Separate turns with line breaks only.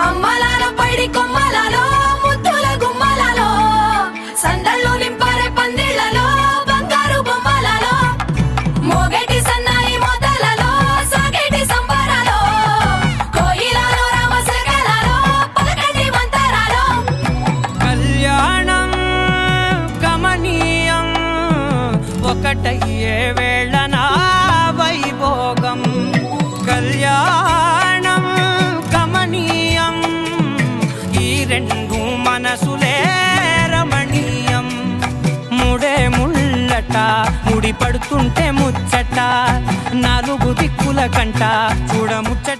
అమ్మలాలో పైడి కొమ్మలలో ముద్దుల గుమ్మలలో సందళ్ళు నింపారే పందిళ్లలో బంగారు బొమ్మలలో మోగేటి సన్నాయి మోతలలో సాగేటి సంబరాలో కోయిలలో రామశకలలో పలకటి మంతరాలో
కళ్యాణం గమనీయం ఒకటయ్యే వేళ నా వైభోగం కళ్యాణం గమనీయం ఈ రెండు మనసులే రమణీయం ముడే ముళ్ళట ముడి పడుతుంటే ముచ్చట నాలుగు దిక్కుల కంట చూడ ముచ్చట